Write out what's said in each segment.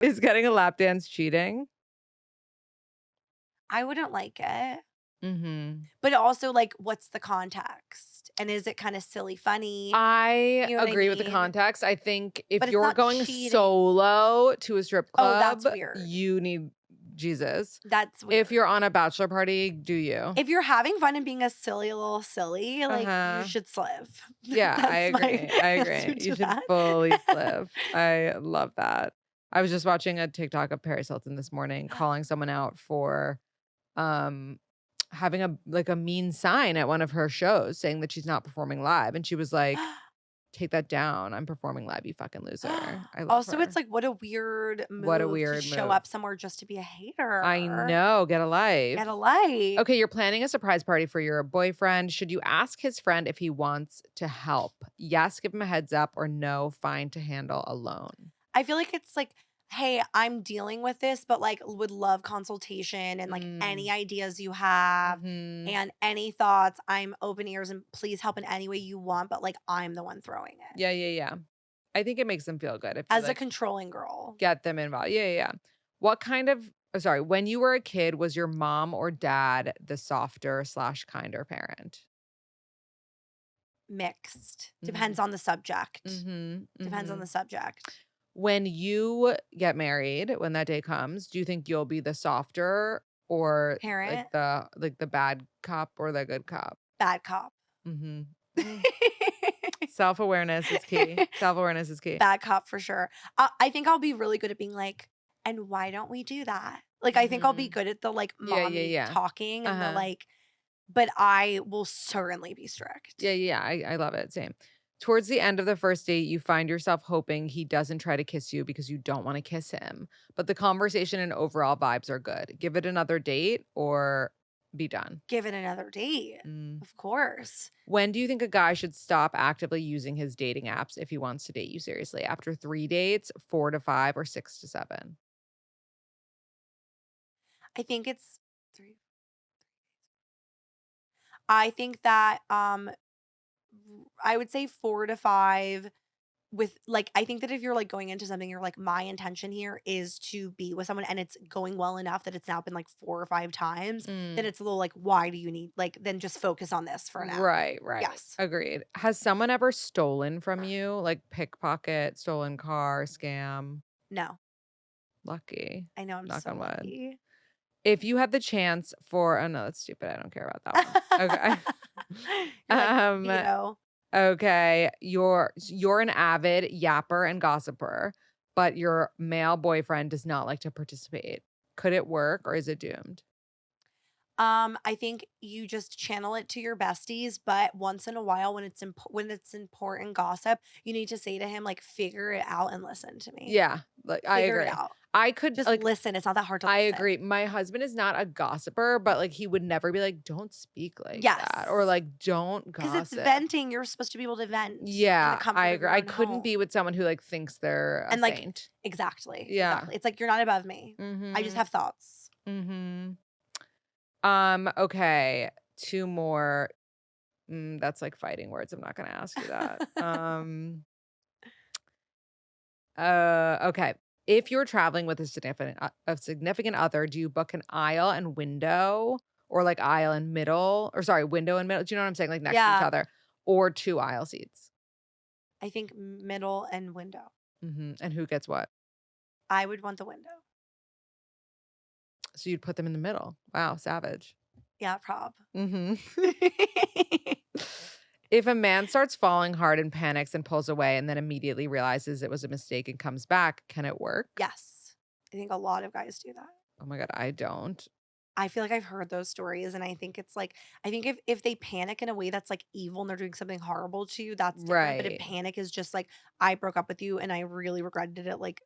Is getting a lap dance cheating? I wouldn't like it. Mm-hmm. But also, like, what's the context? And is it kind of silly funny? I You know what I agree with the mean? context. I think if But it's you're not going cheating. solo to a strip Oh, club, that's weird. you need Jesus. That's If you're weird. on a bachelor party, do you? If you're having fun and being a silly little silly, like, you Uh-huh. should sliv. Yeah, I That's my agree. I answer agree. You to should that. fully live. I love that. I was just watching a TikTok of Paris Hilton this morning calling someone out for um having a mean sign at one of her shows saying that she's not performing live. And she was like, take that down. I'm performing live, you fucking loser. I love Also, it's her. like, what a weird What a move to weird show move. up somewhere just to be a I hater. know. Get a life. Get a life. Okay, you're planning a surprise party for your boyfriend. Should you ask his friend if he wants to help? Yes, give him a heads up, or no, fine to handle alone. I feel like it's like, hey, I'm dealing with this, but like would love consultation and like any Mm. ideas you have Mhm. and any thoughts. I'm open ears and please help in any way you want, but like I'm the one throwing it Yeah, yeah, yeah. I think it makes them feel good if you as a like controlling girl. get them involved. Yeah, yeah, yeah. What kind of sorry, when you were a kid, was your mom or dad the softer slash kinder parent? Mixed. Mhm. Depends on the subject. Mhm. Depends on Mhm. the subject. When you get married, when that day comes, do you think you'll be the softer or Parent, like the bad cop or the good cop? bad cop. Mhm. Mm. Self-awareness is key. Self-awareness is key. Bad cop for sure. I think I'll be really good at being like, "And why don't we do that?" Like, I think I'll be Mhm. good at the, like, Yeah, yeah, mommy yeah. talking and the, Uh-huh. like but I will certainly be Yeah, strict. yeah, I love it. Same. Towards the end of the first date, you find yourself hoping he doesn't try to kiss you because you don't want to kiss him, but the conversation and overall vibes are good. Give it another date or be done. Give it another date. Mm. Of course. When do you think a guy should stop actively using his dating apps if he wants to date you seriously? After 3 dates, 4 to 5, or 6 to 7? I think it's 3 I think that, I would say 4 to 5 with like I think that if you're like going into something, you're like, my intention here is to be with someone and it's going well enough that it's now been like 4 or 5 times, then Mm. it's a little like, why do you need like then just focus on this for now. Right, right. Yes. Agreed. Has someone ever stolen from you, like pickpocket, stolen car, scam? No. Lucky. I know I'm Knock so on wood. lucky. If you had the chance for oh, no, that's stupid. I don't care about that one. Okay. You're like, Um, veto. okay. You're an avid yapper and gossiper, but your male boyfriend does not like to participate. Could it work or is it doomed? I think you just channel it to your besties, but once in a while when it's important gossip, you need to say to him like, "Figure it out and listen to me. Yeah, like I Figure it agree. out. I could Just like listen. It's not that hard to I listen." agree. My husband is not a gossiper, but like he would never be like, don't speak like that or Yes. like don't 'Cause it's gossip. venting. You're supposed to be able to vent in the Yeah, I comfort of agree. your I own couldn't be home. with someone who like thinks they're a And like saint. exactly, Yeah. exactly. It's like you're not above me. I just Mhm. have thoughts. Mhm. Okay. 2 more. That's like fighting words. I'm not gonna ask you that. Okay. If you're traveling with a significant other, do you book an aisle and window or like aisle and middle or sorry, window and middle? Do you know what I'm saying? Like next to each Yeah, other or 2 aisle seats? I think middle and window. And who gets what? I would want the window. So you'd put them in the middle. Wow, savage. Yeah, prob. Mhm. If a man starts falling hard and panics and pulls away and then immediately realizes it was a mistake and comes back, can it work? Yes. I think a lot of guys do that. Oh my God, I don't. I feel like I've heard those stories and I think it's like I think if they panic in a way that's like evil and they're doing something horrible to you, that's different. But if Right. panic is just like I broke up with you and I really regretted it like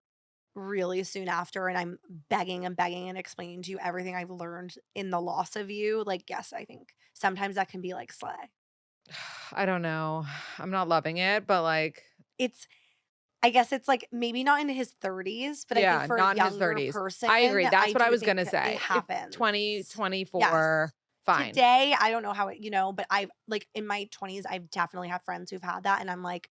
really soon after and I'm begging and begging and explaining to you everything I've learned in the loss of you, like yes, I think sometimes that can be like slay. I don't know. I'm not loving it, but like, It's I guess it's like maybe not in his 30s, but I think yeah, for a not in his younger 30s. person, I agree. That's I what I do was think gonna that it say. If happens. 20, Yes. 24, fine. Today, I don't know how it, but I've like in my 20s, I've definitely had friends who've had that. And I'm like,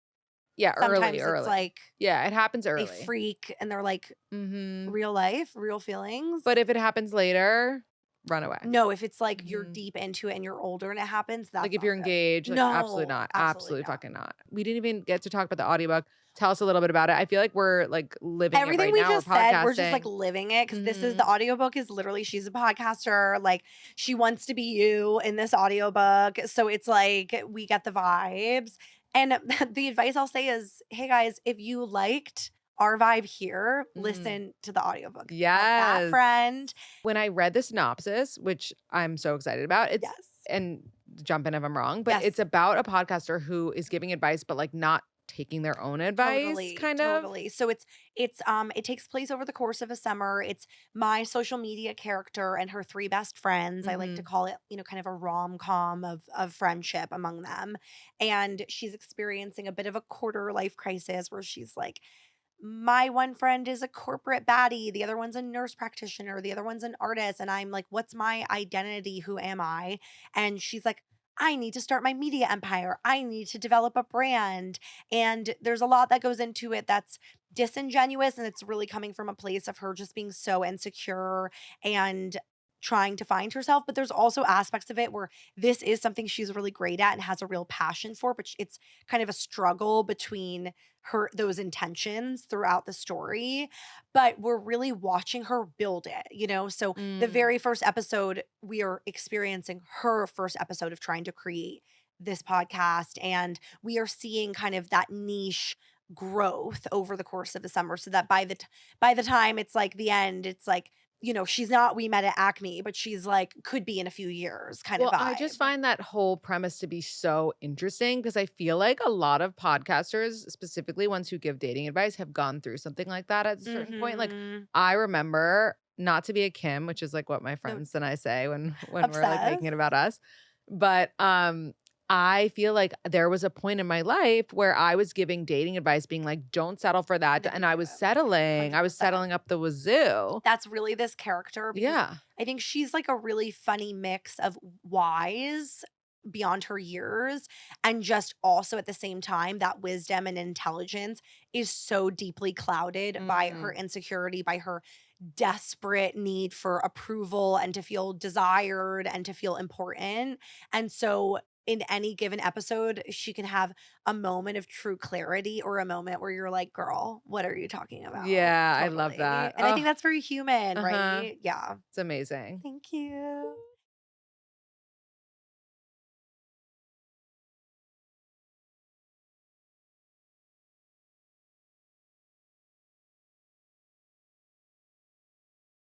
Yeah, early, sometimes it's early. like Yeah, it happens they early. freak and they're like Mhm. real life, real feelings. But if it happens later, run away. No, if it's like you're Mhm. deep into it and you're older and it happens, Like, that's if not you're good. engaged, like, absolutely No, not. absolutely Absolutely not. fucking not. We didn't even get to talk about the audiobook. Tell us a little bit about it. I feel like we're, like, living it Everything right we now. We're just said, we're just like podcasting. living it because this is the Mhm. audiobook is literally she's a podcaster. Like she wants to be you in this audiobook. So it's like we get the vibes. And the advice I'll say is, hey guys, if you liked our vibe here, Mhm. listen to the audiobook. Tell that Yes. friend. When I read the synopsis, which I'm so excited about, it's Yes. and jump in if I'm wrong, but it's Yes. about a podcaster who is giving advice, but, like, not taking their own advice, Totally, kind of? totally. So it takes place over the course of a summer. It's my social media character and her three best friends. I like to Mhm. call it, kind of a rom-com of friendship among them. And she's experiencing a bit of a quarter life crisis where she's like, my one friend is a corporate baddie, the other one's a nurse practitioner, the other one's an artist. And I'm like, what's my identity? Who am I? And she's like, I need to start my media empire. I need to develop a brand. And there's a lot that goes into it that's disingenuous. And it's really coming from a place of her just being so insecure and trying to find herself. But there's also aspects of it where this is something she's really great at and has a real passion for, but it's kind of a struggle between those intentions throughout the story, but we're really watching her build it. So the Mm. very first episode, we are experiencing her first episode of trying to create this podcast, and we are seeing kind of that niche growth over the course of the summer, so that by the time it's like the end, it's like, she's not we met at Acme, but she's like could be in a few years kind of Well, I just vibe. find that whole premise to be so interesting because I feel like a lot of podcasters, specifically ones who give dating advice, have gone through something like that at a certain point. Like, Mhm. I remember, not to be a Kim, which is like what my No, friends and I say when we're like making obsessed. it about us. But I feel like there was a point in my life where I was giving dating advice, being like, don't settle for I that. think you And do I was it. settling. I was 100%. settling up the wazoo. That's really this character because Yeah. I think she's like a really funny mix of wise beyond her years and just also at the same time that wisdom and intelligence is so deeply clouded by her Mm. insecurity, by her desperate need for approval and to feel desired and to feel important. And so in any given episode, she can have a moment of true clarity or a moment where you're like, girl, what are you talking about? Yeah, I love Totally. that. And I Oh, think that's very human, uh-huh. right? Yeah. It's amazing. Thank you.